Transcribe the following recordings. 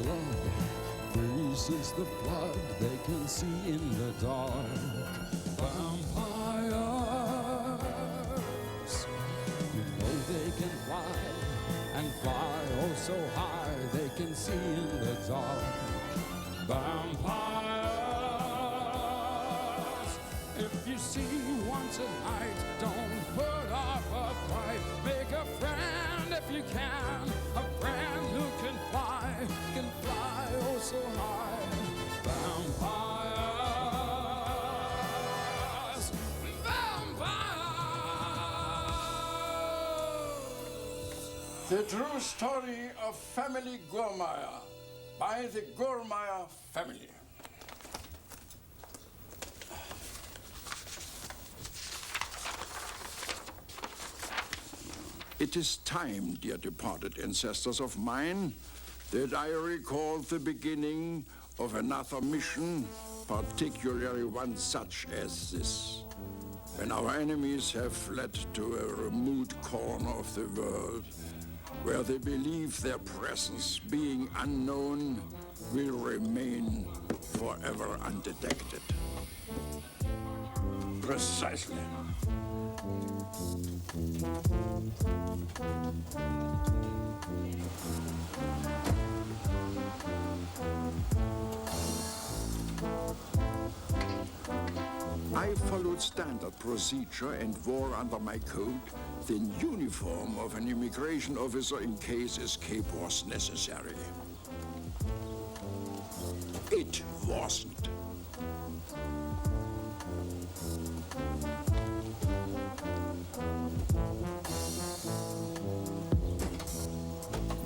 blood freezes the flood they can see in the dark. Vampires, you know they can fly, and fly oh so high they can see in the dark. Vampires, if you see one tonight, don't put off a fight. Make a friend if you can, a friend who can fly oh so high. Vampires, vampires. The true story of Family Gormire by the Gormire family. It is time, dear departed ancestors of mine, that I recall the beginning of another mission, particularly one such as this. When our enemies have fled to a remote corner of the world, where they believe their presence, being unknown, will remain forever undetected. Precisely. I followed standard procedure and wore under my coat the uniform of an immigration officer in case escape was necessary. It wasn't.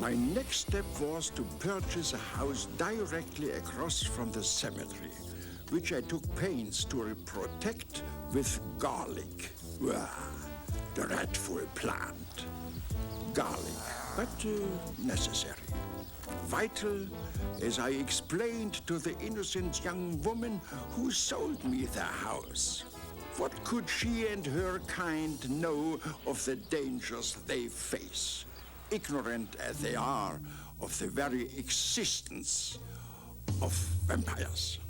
My next step was to purchase a house directly across from the cemetery, which I took pains to protect with garlic. Dreadful plant. Garlic, but necessary. Vital, as I explained to the innocent young woman who sold me the house. What could she and her kind know of the dangers they face, ignorant as they are of the very existence of vampires?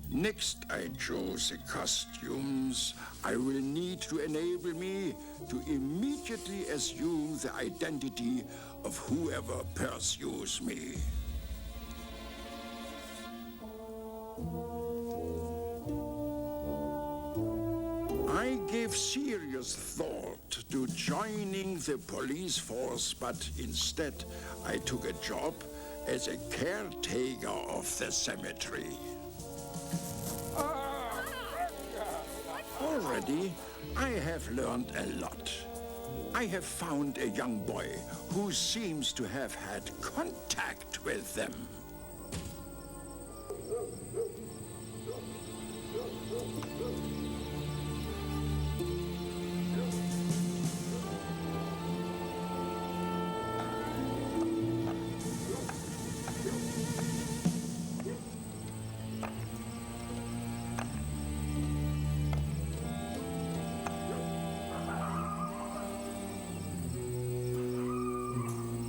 Next, I chose the costumes I will need to enable me to immediately assume the identity of whoever pursues me. I gave serious thought to joining the police force, but instead I took a job as a caretaker of the cemetery. Already, I have learned a lot. I have found a young boy who seems to have had contact with them.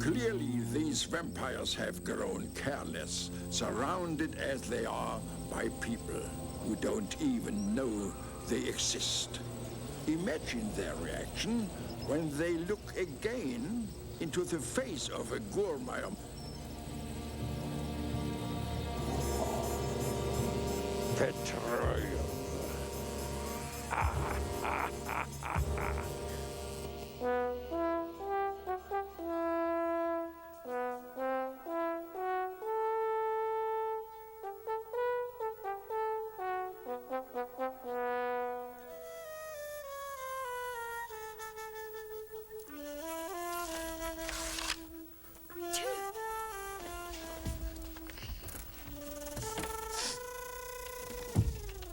Clearly, these vampires have grown careless, surrounded as they are by people who don't even know they exist. Imagine their reaction when they look again into the face of a Gormire. Betrayal.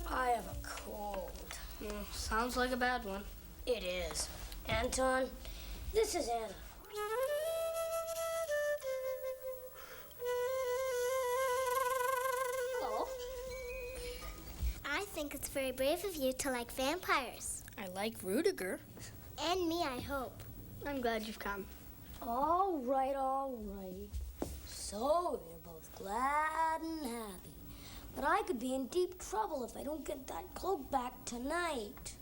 I have a cold. Sounds like a bad one. It is. Anton, this is Anna. Hello. I think it's very brave of you to like vampires. I like Rudiger. And me, I hope. I'm glad you've come. All right, all right. So glad and happy. But I could be in deep trouble if I don't get that cloak back tonight.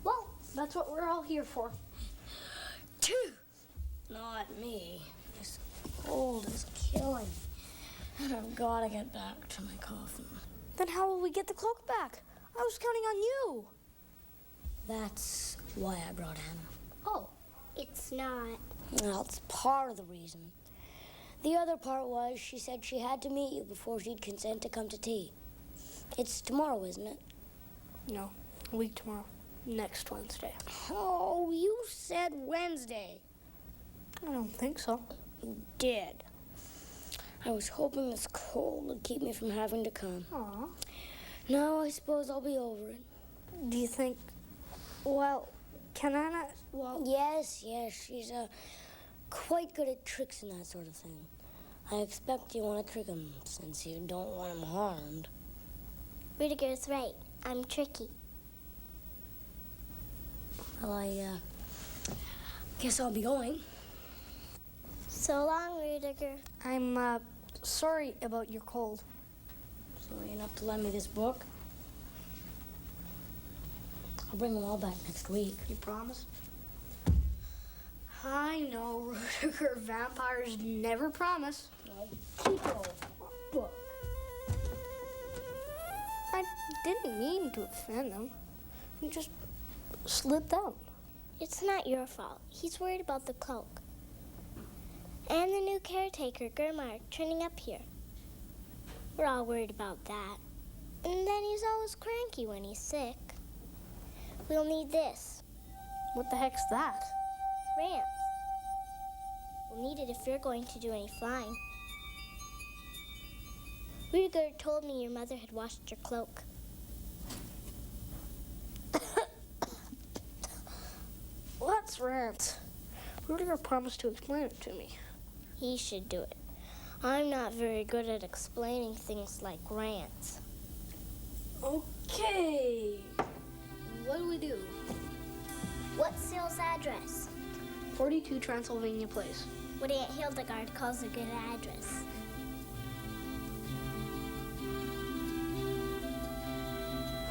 Well, that's what we're all here for. Not me. This cold is killing me. And I've got to get back to my coffin. Then how will we get the cloak back? I was counting on you. That's why I brought Hannah. Oh, It's not. Well, it's part of the reason. The other part was she said she had to meet you before she'd consent to come to tea. It's tomorrow, isn't it? no, a week tomorrow. Next Wednesday. Oh, you said Wednesday. I don't think so. You did. I was hoping this cold would keep me from having to come. Aw. Now I suppose I'll be over it. Do you think, well, can Anna, well, Yes, she's quite good at tricks and that sort of thing. I expect you want to trick him since you don't want him harmed. Rudiger's right. I'm tricky. Well, I guess I'll be going. So long, Rudiger. I'm sorry about your cold. Sorry enough to lend me this book. I'll bring them all back next week. You promise? I know, Rudiger. Vampires never promise. No, keep your book. I didn't mean to offend them. It just slipped out. It's not your fault. He's worried about the cloak. And the new caretaker, Germark, turning up here. We're all worried about that. And then he's always cranky when he's sick. We'll need this. What the heck's that? Ramps. We'll need it if you're going to do any flying. Rudiger told me your mother had washed your cloak. What's ramps? Rudiger promised to explain it to me. He should do it. I'm not very good at explaining things like rants. Okay. What do we do? What's Sale's address? 42 Transylvania Place. What Aunt Hildegard calls a good address.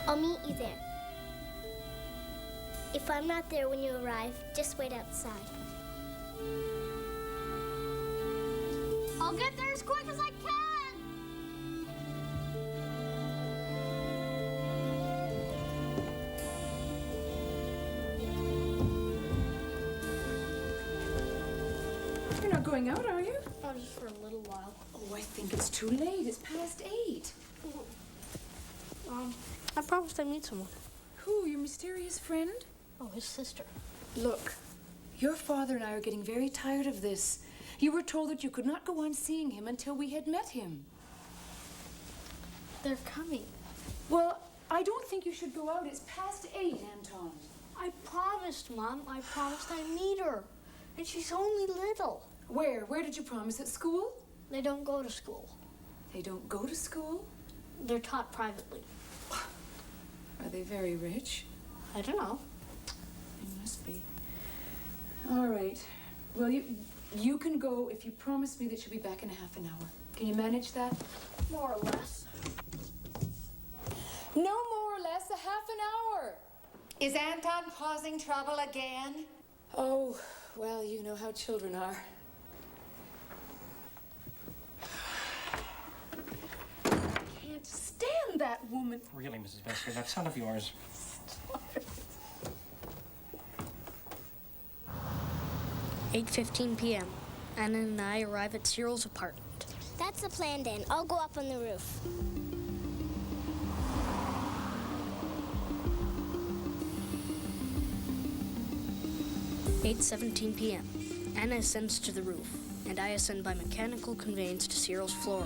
I'll meet you there. If I'm not there when you arrive, just wait outside. I'll get there as quick as I can. You're not going out, are you? Oh, just for a little while. Oh, I think it's too late. It's past 8. I promised I'd meet someone. Who, your mysterious friend? Oh, his sister. Look, your father and I are getting very tired of this. You were told that you could not go on seeing him until we had met him. They're coming. Well, I don't think you should go out. It's past 8, Anton. I promised, Mom. I promised I'd meet her. And she's only little. Where? Where did you promise? At school? They don't go to school. They don't go to school? They're taught privately. Are they very rich? I don't know. They must be. All right. Well, you can go if you promise me that you'll be back in half an hour. Can you manage that? More or less. No more or less, a half an hour. Is Anton causing trouble again? Oh, well, you know how children are. Can't stand that woman. Really, Mrs. Vesper, that son of yours. 8:15 p.m. Anna and I arrive at Cyril's apartment. That's the plan, Dan. I'll go up on the roof. At 8:17 p.m. Anna ascends to the roof, and I ascend by mechanical conveyance to Cyril's floor.